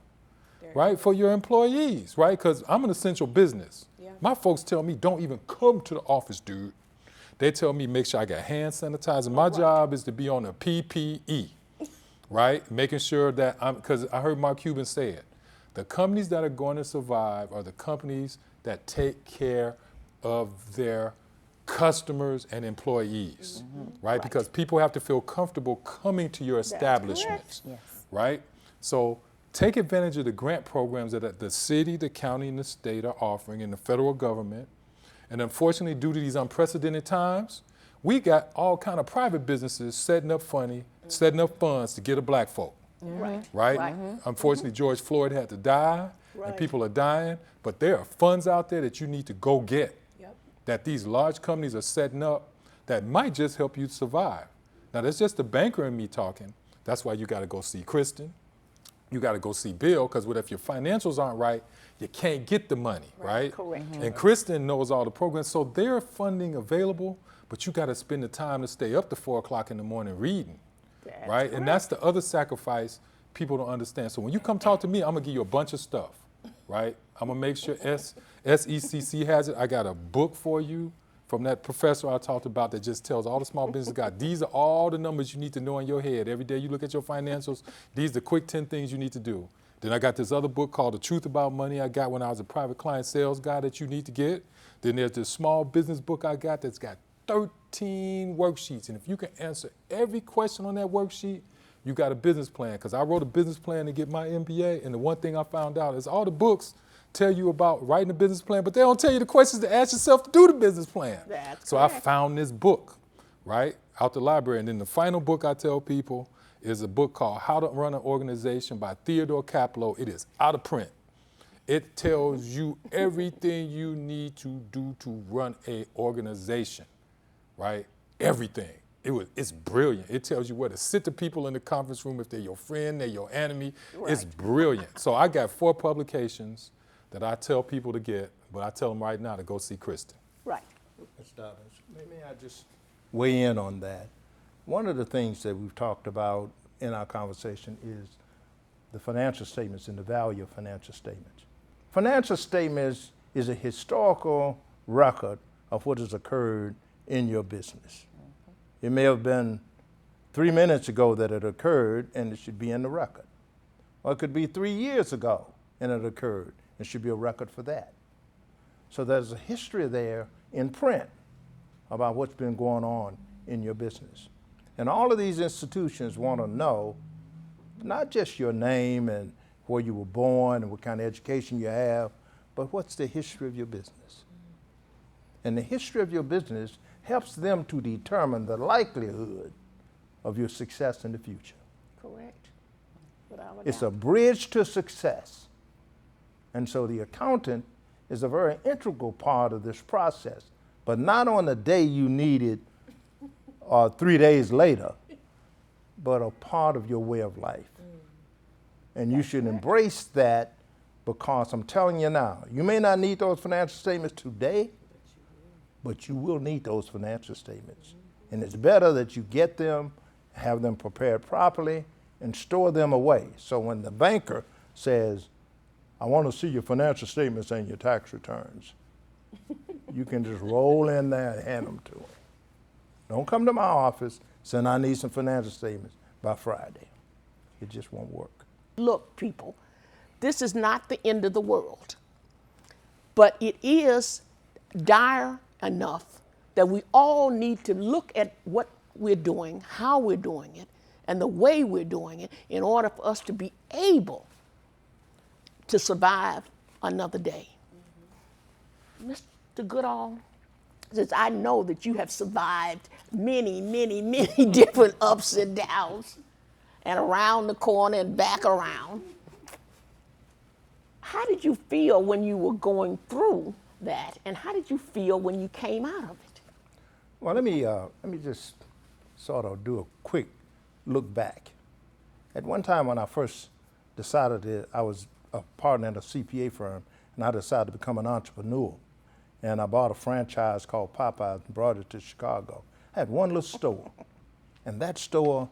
right, for your employees, right? Because I'm an essential business. My folks tell me, don't even come to the office, dude. They tell me, make sure I got hand sanitizer. My job is to be on a PPE. Right? Making sure that because I heard Mark Cuban say it, the companies that are going to survive are the companies that take care of their customers and employees, right? Because people have to feel comfortable coming to your establishments, right? So take advantage of the grant programs that the city, the county, and the state are offering, and the federal government. And unfortunately, due to these unprecedented times, we got all kind of private businesses setting up funds to get a black folk, right? Unfortunately, George Floyd had to die, and people are dying, but there are funds out there that you need to go get, that these large companies are setting up that might just help you survive. Now, that's just the banker in me talking. That's why you got to go see Kristen. You got to go see Bill, because if your financials aren't right, you can't get the money, right? Correct. And Kristen knows all the programs, so there's funding available, but you got to spend the time to stay up to 4 o'clock in the morning reading, right? Correct. And that's the other sacrifice people don't understand. So when you come talk to me, I'm gonna give you a bunch of stuff. right? I'm gonna make sure SECC has it. I got a book for you from that professor I talked about that just tells all the small business guys, these are all the numbers you need to know in your head. Every day you look at your financials, these are the quick 10 things you need to do. Then I got this other book called The Truth About Money I got when I was a private client sales guy that you need to get. Then there's this small business book I got that's got 13 worksheets. And if you can answer every question on that worksheet, you got a business plan. Because I wrote a business plan to get my MBA, and the one thing I found out is all the books tell you about writing a business plan, but they don't tell you the questions to ask yourself to do the business plan. That's so correct. I found this book, right, out the library. And then the final book I tell people is a book called How to Run an Organization by Theodore Kaplow. It is out of print. It tells you everything you need to do to run an organization, right? Everything. It's brilliant. It tells you where to sit the people in the conference room, if they're your friend, they're your enemy. Right. It's brilliant. So I got 4 publications that I tell people to get, but I tell them right now to go see Kristen. Right. Ms. Dobbins, may I just weigh in on that? One of the things that we've talked about in our conversation is the financial statements and the value of financial statements. Financial statements is a historical record of what has occurred in your business. It may have been 3 minutes ago that it occurred, and it should be in the record. Or it could be 3 years ago, and it occurred. It should be a record for that. So there's a history there in print about what's been going on in your business. And all of these institutions want to know not just your name and where you were born and what kind of education you have, but what's the history of your business. And the history of your business helps them to determine the likelihood of your success in the future. Correct. Without a It's doubt. a bridge to success. And so the accountant is a very integral part of this process, but not on the day you need it or 3 days later, but a part of your way of life. And you should embrace that, because I'm telling you now, you may not need those financial statements today, but you will need those financial statements. And it's better that you get them, have them prepared properly, and store them away. So when the banker says, I want to see your financial statements and your tax returns, you can just roll in there and hand them to them. Don't come to my office saying I need some financial statements by Friday. It just won't work. Look, people, this is not the end of the world, but it is dire enough that we all need to look at what we're doing, how we're doing it, and the way we're doing it in order for us to be able to survive another day. Mr. Goodall, since I know that you have survived many, many, many different ups and downs, and around the corner and back around, how did you feel when you were going through that, and how did you feel when you came out of it? Well, let me just sort of do a quick look back. At one time when I first decided that I was a partner in a CPA firm, and I decided to become an entrepreneur. And I bought a franchise called Popeyes and brought it to Chicago. I had one little store, and that store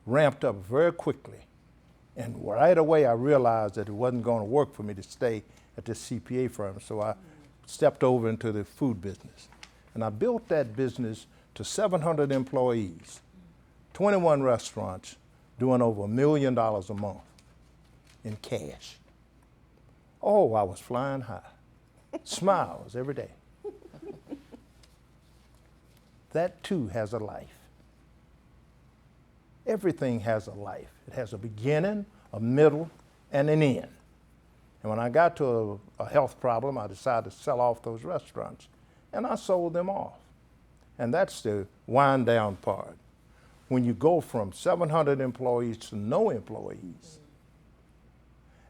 ramped up very quickly. And right away I realized that it wasn't going to work for me to stay at this CPA firm, so I stepped over into the food business. And I built that business to 700 employees, 21 restaurants, doing over $1 million a month in cash. Oh, I was flying high. Smiles every day. That too has a life. Everything has a life. It has a beginning, a middle, and an end. And when I got to a health problem, I decided to sell off those restaurants, and I sold them off. And that's the wind down part. When you go from 700 employees to no employees,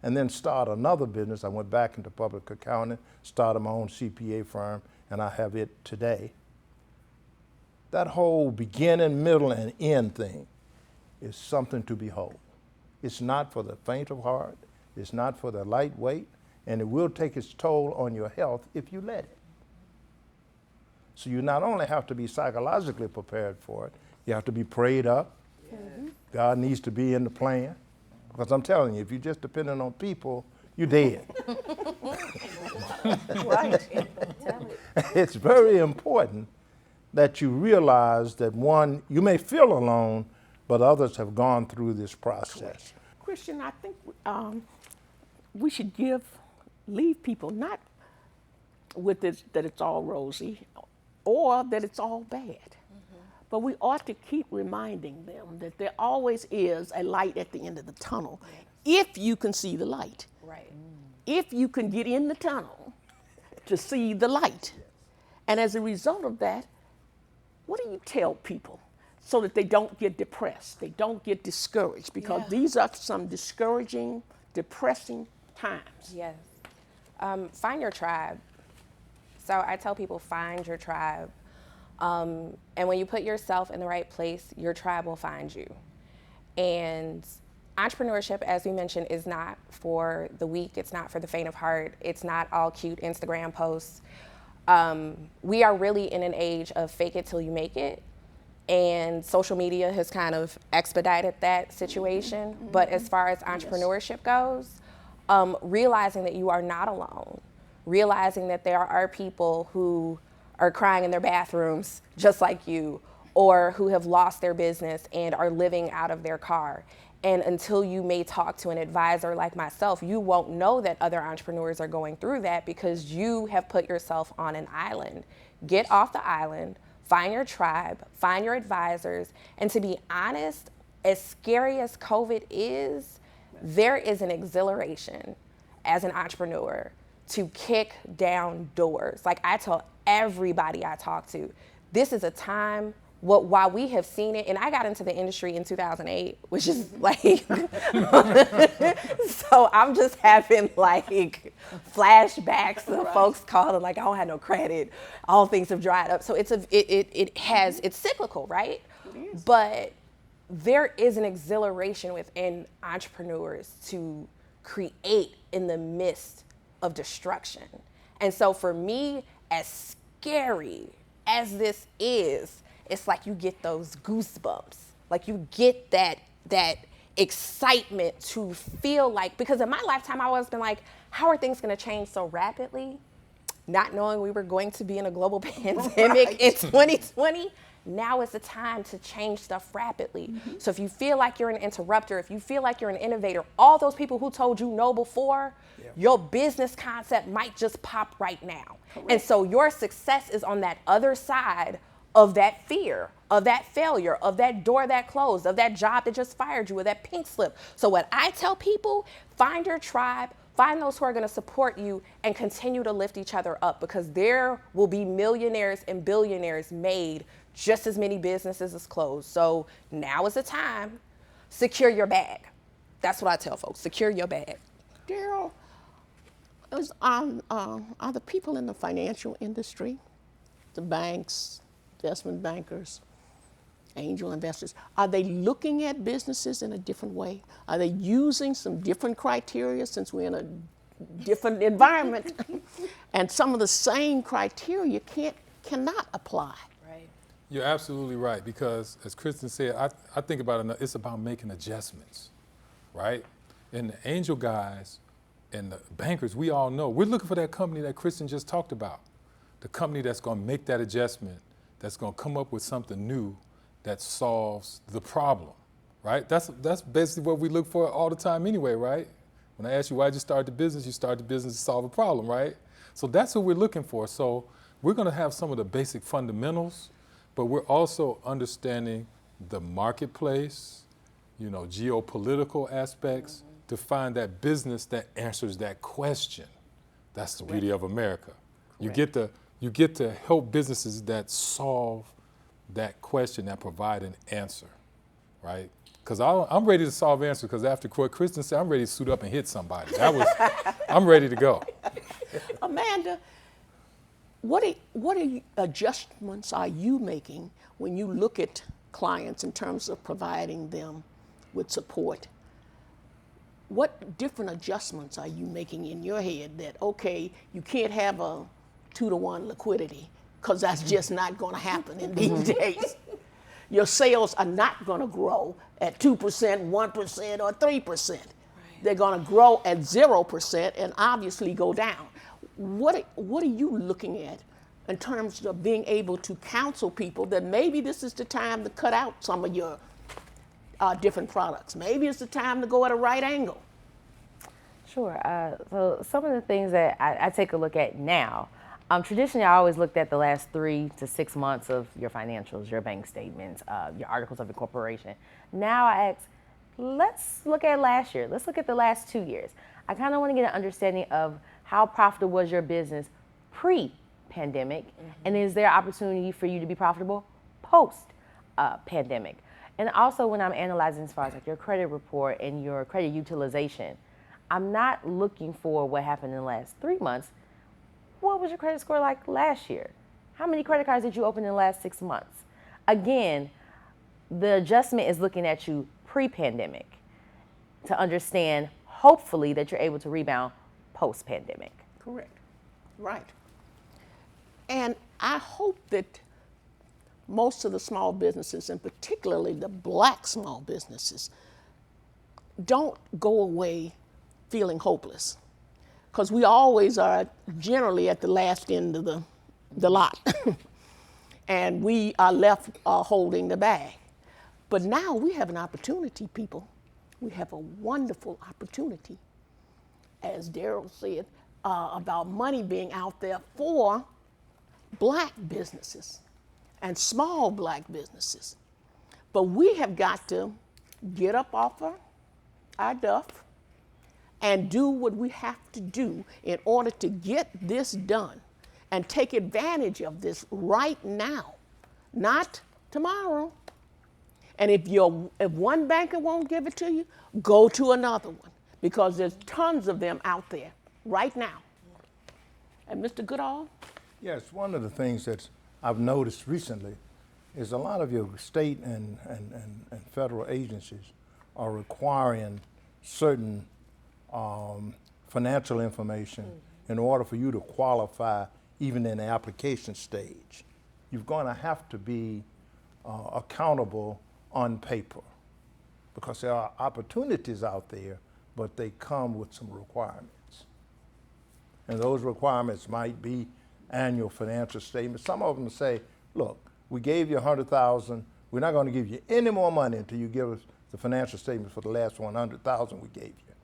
and then start another business. I went back into public accounting, started my own CPA firm, and I have it today. That whole beginning, middle, and end thing is something to behold. It's not for the faint of heart, it's not for the lightweight, and it will take its toll on your health if you let it. So you not only have to be psychologically prepared for it, you have to be prayed up. God needs to be in the plan. Because I'm telling you, if you're just depending on people, you're dead. Right. It's very important that you realize that one, you may feel alone, but others have gone through this process. Christian, I think we should leave people not with this, that it's all rosy or that it's all bad. But we ought to keep reminding them that there always is a light at the end of the tunnel if you can see the light. Right. If you can get in the tunnel to see the light. And as a result of that, what do you tell people so that they don't get depressed, they don't get discouraged? Because these are some discouraging, depressing times. Yes. Find your tribe. So I tell people, find your tribe. And when you put yourself in the right place, your tribe will find you. And entrepreneurship, as we mentioned, is not for the weak. It's not for the faint of heart. It's not all cute Instagram posts. We are really in an age of fake it till you make it. And social media has kind of expedited that situation. But as far as entrepreneurship goes, realizing that you are not alone, realizing that there are people who are crying in their bathrooms just like you, or who have lost their business and are living out of their car. And until you may talk to an advisor like myself, you won't know that other entrepreneurs are going through that because you have put yourself on an island. Get off the island, find your tribe, find your advisors, and to be honest, as scary as COVID is, there is an exhilaration as an entrepreneur to kick down doors. Like I tell everybody I talk to, this is a time while we have seen it, and I got into the industry in 2008, which is like, so I'm just having like flashbacks of folks calling like, I don't have no credit, all things have dried up. So it's cyclical, right? It is. But there is an exhilaration within entrepreneurs to create in the midst of destruction. And so for me, as scary as this is, it's like you get those goosebumps. Like you get that excitement to feel like, because in my lifetime, I always been like, how are things gonna change so rapidly? Not knowing we were going to be in a global pandemic in 2020. Now is the time to change stuff rapidly. So if you feel like you're an interrupter, if you feel like you're an innovator, all those people who told you no before, your business concept might just pop right now. Correct. And so your success is on that other side of that fear, of that failure, of that door that closed, of that job that just fired you, or that pink slip. So what I tell people, find your tribe, find those who are gonna support you, and continue to lift each other up, because there will be millionaires and billionaires made just as many businesses as closed. So now is the time. Secure your bag. That's what I tell folks, secure your bag. Daryl, are the people in the financial industry, the banks, investment bankers, angel investors, are they looking at businesses in a different way? Are they using some different criteria, since we're in a different environment? And some of the same criteria cannot apply. Right. You're absolutely right, because as Kristen said, I think about it, it's about making adjustments, right? And the angel guys and the bankers, we all know, we're looking for that company that Kristen just talked about, the company that's gonna make that adjustment, that's gonna come up with something new that solves the problem, right? That's basically what we look for all the time anyway, right? When I ask you why'd you start the business to solve a problem, right? So that's what we're looking for. So we're gonna have some of the basic fundamentals, but we're also understanding the marketplace, geopolitical aspects, to find that business that answers that question. That's the beauty of America. You get to help businesses that solve that question, that provide an answer, right? Because I'm ready to solve answers, because after what Kristen said, I'm ready to suit up and hit somebody. I'm ready to go. Amanda, what adjustments are you making when you look at clients in terms of providing them with support? What different adjustments are you making in your head that, okay, you can't have a 2-to-1 liquidity, because that's just not going to happen in these days. Your sales are not going to grow at 2%, 1%, or 3%. Right. they're going to grow at 0% and obviously go down. What are you looking at in terms of being able to counsel people that maybe this is the time to cut out some of your different products? Maybe it's the time to go at a right angle. Sure. So some of the things that I take a look at now, traditionally I always looked at the last 3 to 6 months of your financials, your bank statements, your articles of incorporation. Now I ask, let's look at last year. Let's look at the last 2 years. I kind of want to get an understanding of how profitable was your business pre-pandemic, and is there opportunity for you to be profitable post-pandemic? And also when I'm analyzing as far as like your credit report and your credit utilization, I'm not looking for what happened in the last 3 months. What was your credit score like last year? How many credit cards did you open in the last 6 months? Again, the adjustment is looking at you pre-pandemic to understand, hopefully, that you're able to rebound post-pandemic. Correct. Right. And I hope that most of the small businesses, and particularly the black small businesses, don't go away feeling hopeless, because we always are generally at the last end of the lot and we are left holding the bag. But now we have an opportunity, people. We have a wonderful opportunity, as Daryl said, about money being out there for black businesses and small black businesses. But we have got to get up off our duff and do what we have to do in order to get this done and take advantage of this right now, not tomorrow. And if one banker won't give it to you, go to another one, because there's tons of them out there right now. And Mr. Goodall? Yes, one of the things that I've noticed recently is a lot of your state and federal agencies are requiring certain financial information in order for you to qualify even in the application stage. You're going to have to be accountable on paper, because there are opportunities out there, but they come with some requirements. And those requirements might be annual financial statements. Some of them say, look, we gave you $100,000. We're not going to give you any more money until you give us the financial statements for the last $100,000 we gave you.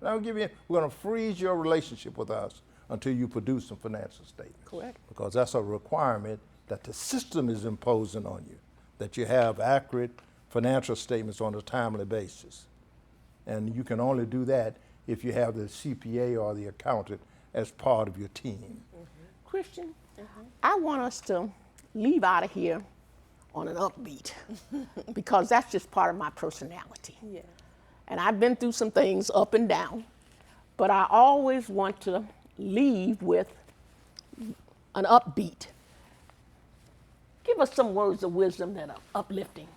We're going to freeze your relationship with us until you produce some financial statements. Correct. Because that's a requirement that the system is imposing on you, that you have accurate financial statements on a timely basis. And you can only do that if you have the CPA or the accountant as part of your team. Christian, I want us to leave out of here on an upbeat because that's just part of my personality. Yeah. And I've been through some things up and down, but I always want to leave with an upbeat. Give us some words of wisdom that are uplifting.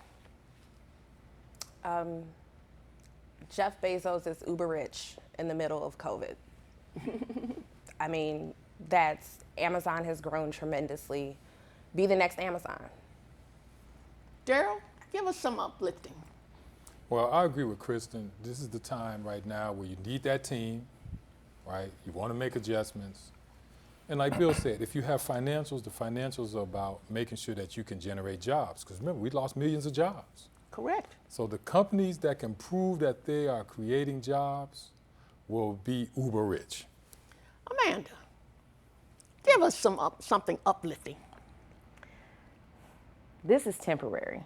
Jeff Bezos is uber rich in the middle of COVID. I mean, Amazon has grown tremendously. Be the next Amazon. Daryl, give us some uplifting. Well, I agree with Kristen. This is the time right now where you need that team, right? You want to make adjustments. And like Bill said, if you have financials, the financials are about making sure that you can generate jobs. Because remember, we lost millions of jobs. Correct. So the companies that can prove that they are creating jobs will be uber rich. Amanda, give us something uplifting. This is temporary.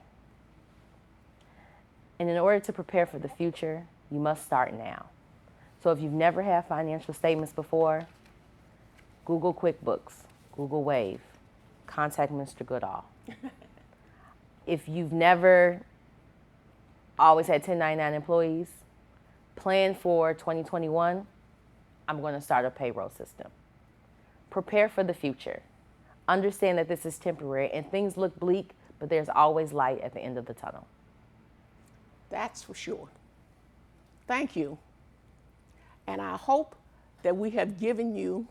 And in order to prepare for the future, you must start now. So if you've never had financial statements before, Google QuickBooks, Google Wave, contact Mr. Goodall. If you've never always had 1099 employees, plan for 2021, I'm going to start a payroll system. Prepare for the future. Understand that this is temporary and things look bleak, but there's always light at the end of the tunnel. That's for sure. Thank you. And I hope that we have given you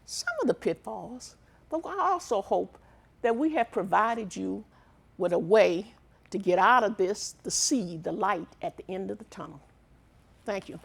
some of the pitfalls, but I also hope that we have provided you with a way to get out of this, to see the light at the end of the tunnel. Thank you.